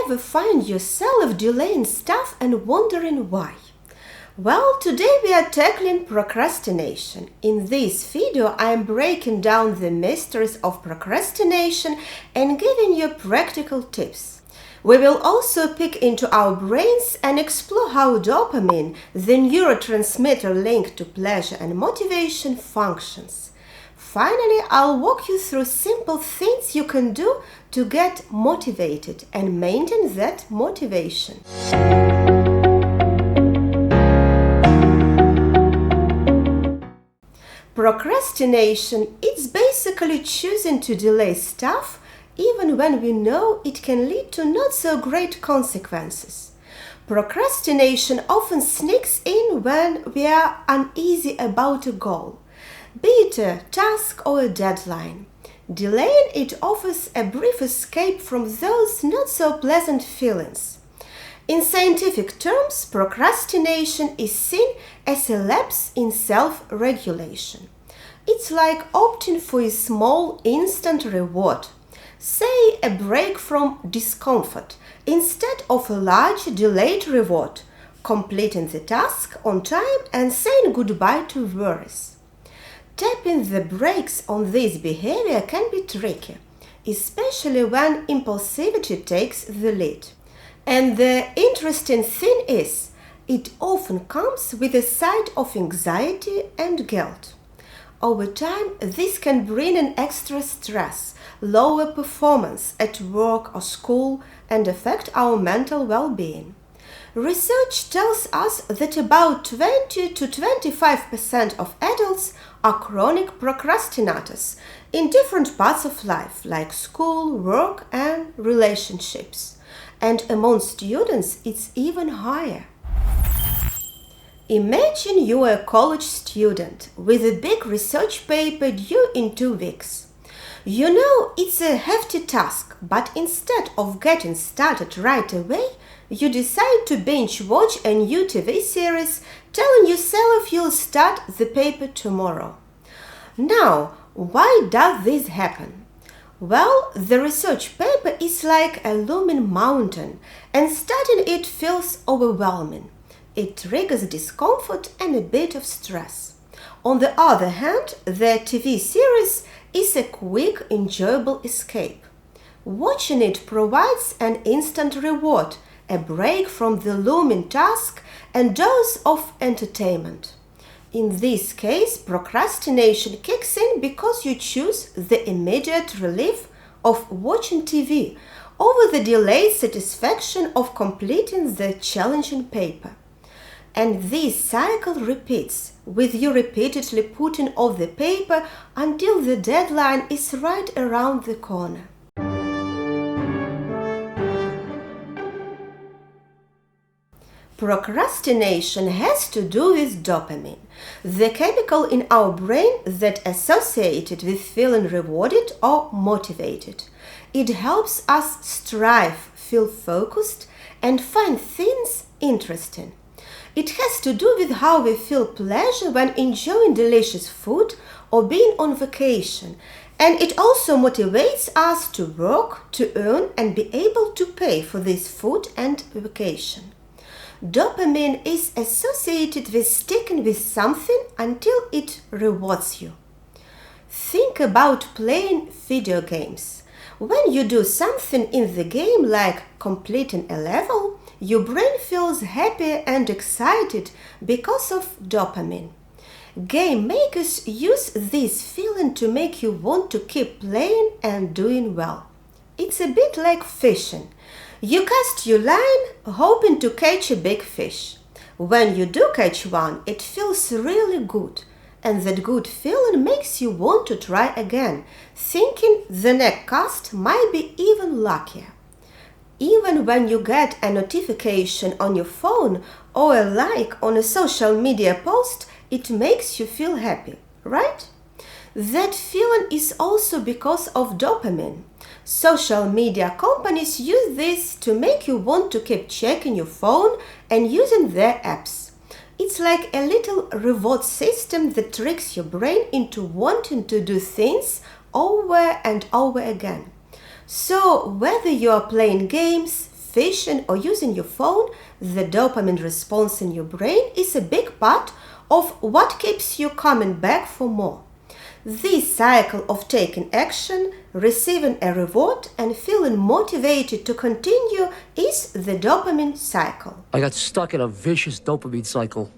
ever find yourself delaying stuff and wondering why? Well, today we are tackling procrastination. In this video, I am breaking down the mysteries of procrastination and giving you practical tips. We will also peek into our brains and explore how dopamine, the neurotransmitter linked to pleasure and motivation, functions. Finally, I'll walk you through simple things you can do to get motivated and maintain that motivation. Procrastination is basically choosing to delay stuff even when we know it can lead to not so great consequences. Procrastination often sneaks in when we are uneasy about a goal, be it a task or a deadline. Delaying it offers a brief escape from those not so pleasant feelings. In scientific terms, procrastination is seen as a lapse in self-regulation. It's like opting for a small instant reward, say a break from discomfort, instead of a large delayed reward, completing the task on time and saying goodbye to worries. Tapping the brakes on this behavior can be tricky, especially when impulsivity takes the lead. And the interesting thing is, it often comes with a side of anxiety and guilt. Over time, this can bring in extra stress, lower performance at work or school, and affect our mental well-being. Research tells us that about 20 to 25% of adults are chronic procrastinators in different parts of life, like school, work, and relationships. And among students, it's even higher. Imagine you are a college student with a big research paper due in 2 weeks. You know it's a hefty task, but instead of getting started right away, you decide to binge watch a new TV series, telling yourself you'll start the paper tomorrow. Now, why does this happen? Well, the research paper is like a looming mountain, and starting it feels overwhelming. It triggers discomfort and a bit of stress. On the other hand, the TV series is a quick, enjoyable escape. Watching it provides an instant reward, a break from the looming task, and dose of entertainment. In this case, procrastination kicks in because you choose the immediate relief of watching TV over the delayed satisfaction of completing the challenging paper. And this cycle repeats, with you repeatedly putting off the paper until the deadline is right around the corner. Procrastination has to do with dopamine, the chemical in our brain that associated with feeling rewarded or motivated. It helps us strive, feel focused, and find things interesting. It has to do with how we feel pleasure when enjoying delicious food or being on vacation, and it also motivates us to work, to earn, and be able to pay for this food and vacation. Dopamine is associated with sticking with something until it rewards you. Think about playing video games. When you do something in the game, like completing a level, your brain feels happy and excited because of dopamine. Game makers use this feeling to make you want to keep playing and doing well. It's a bit like fishing. You cast your line hoping to catch a big fish. When you do catch one, it feels really good, and that good feeling makes you want to try again, thinking the next cast might be even luckier. Even when you get a notification on your phone or a like on a social media post, it makes you feel happy, right? That feeling is also because of dopamine. Social media companies use this to make you want to keep checking your phone and using their apps. It's like a little reward system that tricks your brain into wanting to do things over and over again. So whether you are playing games, fishing or using your phone, the dopamine response in your brain is a big part of what keeps you coming back for more. This cycle of taking action, receiving a reward, and feeling motivated to continue is the dopamine cycle. I got stuck in a vicious dopamine cycle.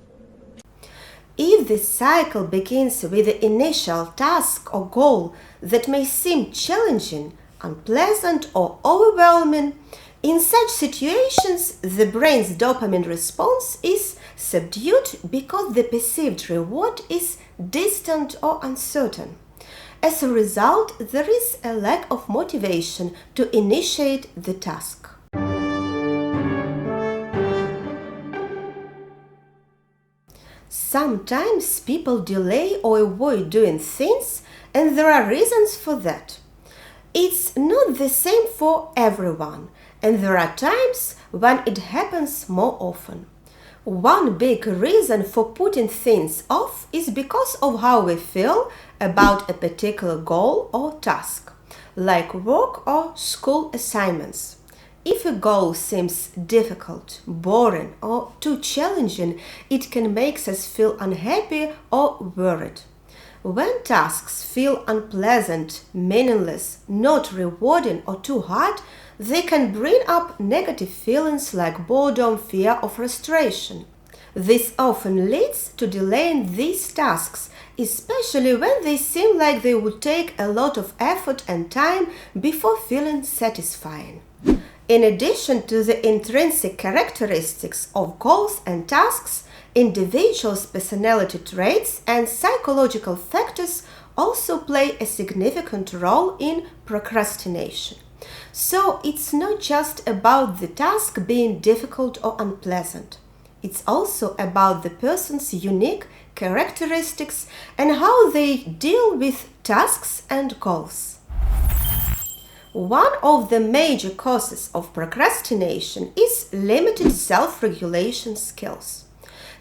If the cycle begins with the initial task or goal that may seem challenging, unpleasant, or overwhelming, in such situations, the brain's dopamine response is subdued because the perceived reward is distant or uncertain. As a result, there is a lack of motivation to initiate the task. Sometimes people delay or avoid doing things, and there are reasons for that. It's not the same for everyone, and there are times when it happens more often. One big reason for putting things off is because of how we feel about a particular goal or task, like work or school assignments. If a goal seems difficult, boring, or too challenging, it can make us feel unhappy or worried. When tasks feel unpleasant, meaningless, not rewarding, or too hard, they can bring up negative feelings like boredom, fear, or frustration. This often leads to delaying these tasks, especially when they seem like they would take a lot of effort and time before feeling satisfying. In addition to the intrinsic characteristics of goals and tasks, individuals' personality traits and psychological factors also play a significant role in procrastination. So it's not just about the task being difficult or unpleasant. It's also about the person's unique characteristics and how they deal with tasks and goals. One of the major causes of procrastination is limited self-regulation skills.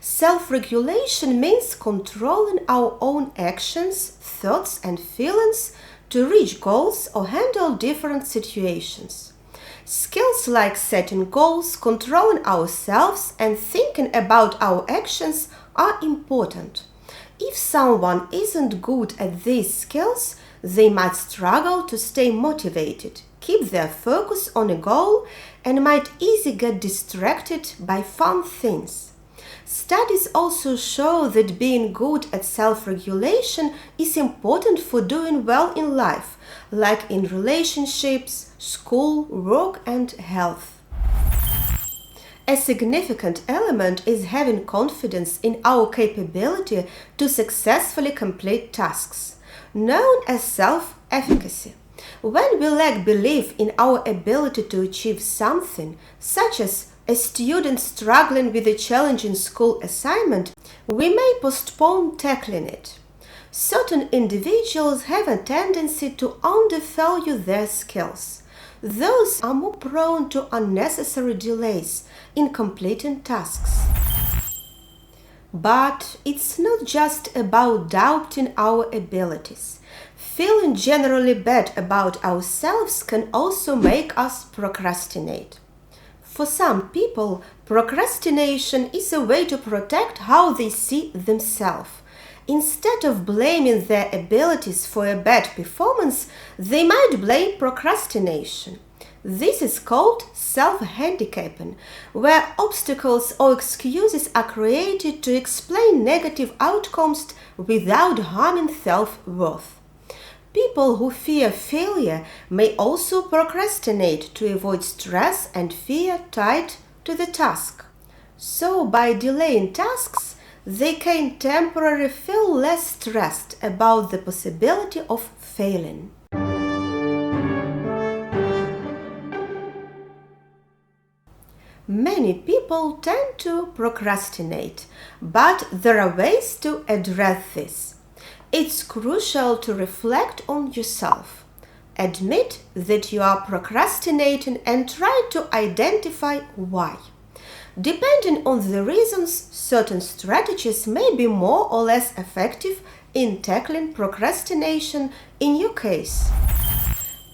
Self-regulation means controlling our own actions, thoughts, and feelings to reach goals or handle different situations. Skills like setting goals, controlling ourselves, and thinking about our actions are important. If someone isn't good at these skills, they might struggle to stay motivated, keep their focus on a goal, and might easily get distracted by fun things. Studies also show that being good at self-regulation is important for doing well in life, like in relationships, school, work, and health. A significant element is having confidence in our capability to successfully complete tasks, known as self-efficacy. When we lack belief in our ability to achieve something, such as a student struggling with a challenging school assignment, we may postpone tackling it. Certain individuals have a tendency to undervalue their skills. Those are more prone to unnecessary delays in completing tasks. But it's not just about doubting our abilities. Feeling generally bad about ourselves can also make us procrastinate. For some people, procrastination is a way to protect how they see themselves. Instead of blaming their abilities for a bad performance, they might blame procrastination. This is called self-handicapping, where obstacles or excuses are created to explain negative outcomes without harming self-worth. People who fear failure may also procrastinate to avoid stress and fear tied to the task. So, by delaying tasks, they can temporarily feel less stressed about the possibility of failing. Many people tend to procrastinate, but there are ways to address this. It's crucial to reflect on yourself. Admit that you are procrastinating and try to identify why. Depending on the reasons, certain strategies may be more or less effective in tackling procrastination in your case.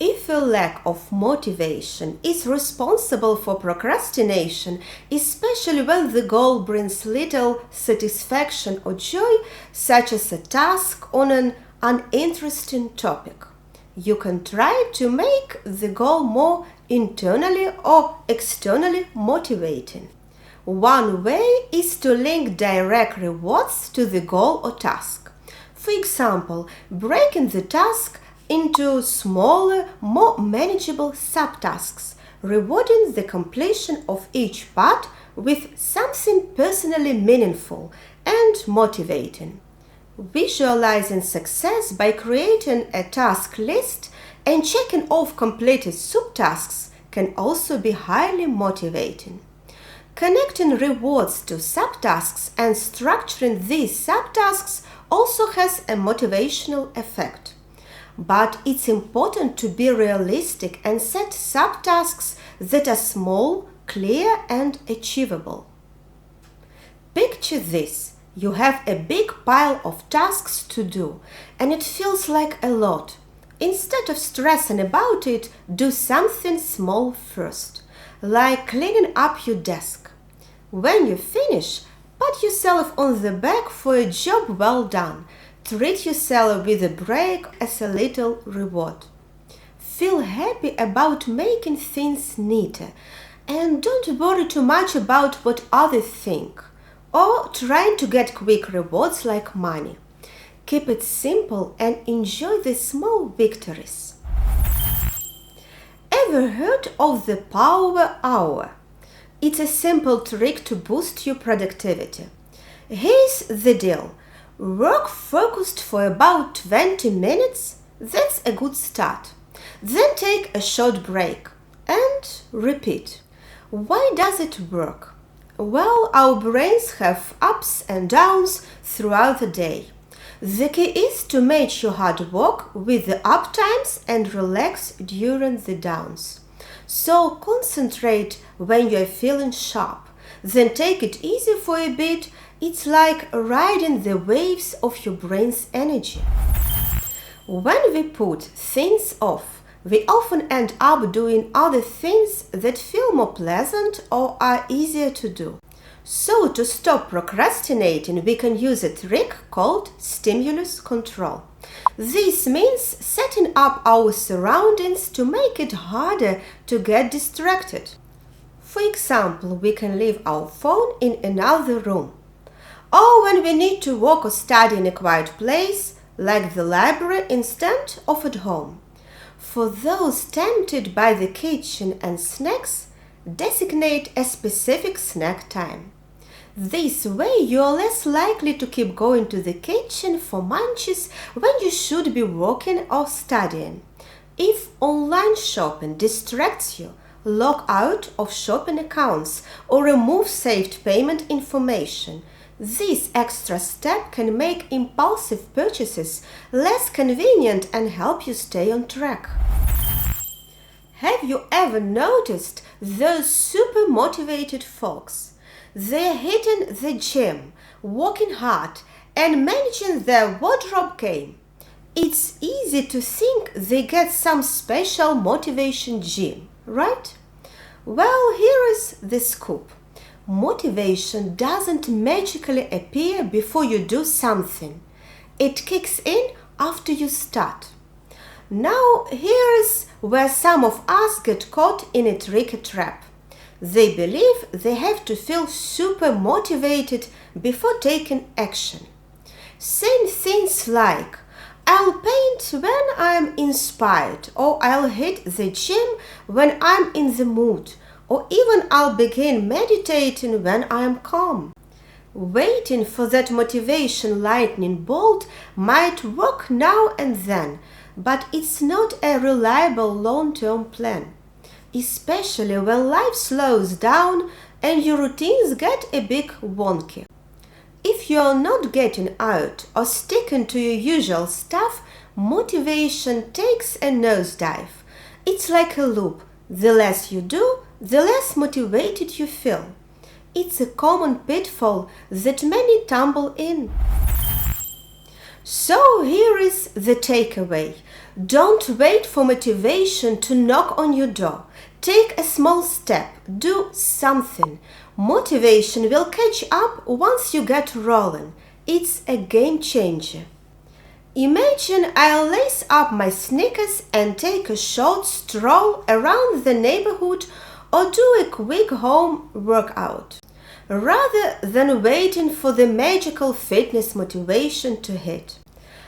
If a lack of motivation is responsible for procrastination, especially when the goal brings little satisfaction or joy, such as a task on an uninteresting topic, you can try to make the goal more internally or externally motivating. One way is to link direct rewards to the goal or task. For example, breaking the task into smaller, more manageable subtasks, rewarding the completion of each part with something personally meaningful and motivating. Visualizing success by creating a task list and checking off completed subtasks can also be highly motivating. Connecting rewards to subtasks and structuring these subtasks also has a motivational effect. But it's important to be realistic and set subtasks that are small, clear, and achievable. Picture this. You have a big pile of tasks to do, and it feels like a lot. Instead of stressing about it, do something small first, like cleaning up your desk. When you finish, pat yourself on the back for a job well done. Treat yourself with a break as a little reward. Feel happy about making things neater, and don't worry too much about what others think, or trying to get quick rewards like money. Keep it simple and enjoy the small victories. Ever heard of the Power Hour? It's a simple trick to boost your productivity. Here's the deal. Work focused for about 20 minutes. That's a good start. Then take a short break and repeat. Why does it work? Well, our brains have ups and downs throughout the day. The key is to match your hard work with the up times and relax during the downs. So concentrate when you're feeling sharp. Then take it easy for a bit. It's like riding the waves of your brain's energy. When we put things off, we often end up doing other things that feel more pleasant or are easier to do. So to stop procrastinating, we can use a trick called stimulus control. This means setting up our surroundings to make it harder to get distracted. For example, we can leave our phone in another room. Or when we need to work or study in a quiet place, like the library instead of at home. For those tempted by the kitchen and snacks, designate a specific snack time. This way you are less likely to keep going to the kitchen for munchies when you should be working or studying. If online shopping distracts you, log out of shopping accounts or remove saved payment information. This extra step can make impulsive purchases less convenient and help you stay on track. Have you ever noticed those super motivated folks? They're hitting the gym, working hard, and managing their wardrobe game. It's easy to think they get some special motivation gene, right? Well, here is the scoop. Motivation doesn't magically appear before you do something. It kicks in after you start. Now, here's where some of us get caught in a tricky trap. They believe they have to feel super motivated before taking action. Saying things like, I'll paint when I'm inspired, or I'll hit the gym when I'm in the mood, or even I'll begin meditating when I'm calm. Waiting for that motivation lightning bolt might work now and then, but it's not a reliable long-term plan, especially when life slows down and your routines get a bit wonky. If you're not getting out or sticking to your usual stuff, motivation takes a nosedive. It's like a loop. The less you do, the less motivated you feel. It's a common pitfall that many tumble in. So here is the takeaway. Don't wait for motivation to knock on your door. Take a small step. Do something. Motivation will catch up once you get rolling. It's a game changer. Imagine I'll lace up my sneakers and take a short stroll around the neighborhood or do a quick home workout, rather than waiting for the magical fitness motivation to hit.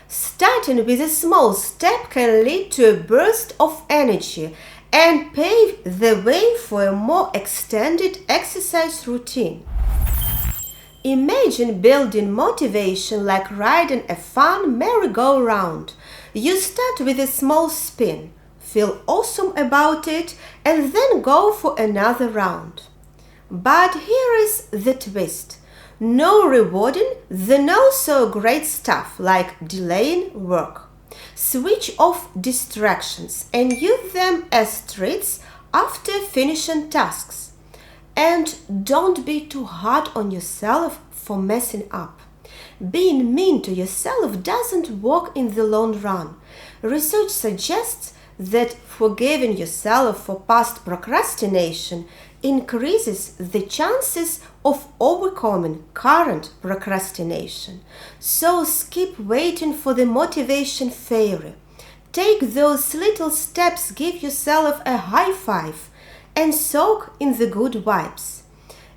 Starting with a small step can lead to a burst of energy and pave the way for a more extended exercise routine. Imagine building motivation like riding a fun merry-go-round. You start with a small spin, feel awesome about it, and then go for another round. But here is the twist. No rewarding the not-so-great stuff like delaying work. Switch off distractions and use them as treats after finishing tasks. And don't be too hard on yourself for messing up. Being mean to yourself doesn't work in the long run. Research suggests that forgiving yourself for past procrastination increases the chances of overcoming current procrastination. So skip waiting for the motivation fairy. Take those little steps, give yourself a high five, and soak in the good vibes.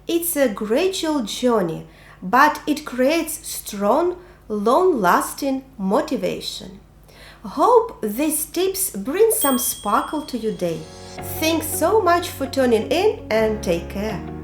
It's a gradual journey, but it creates strong, long-lasting motivation. Hope these tips bring some sparkle to your day. Thanks so much for tuning in and take care.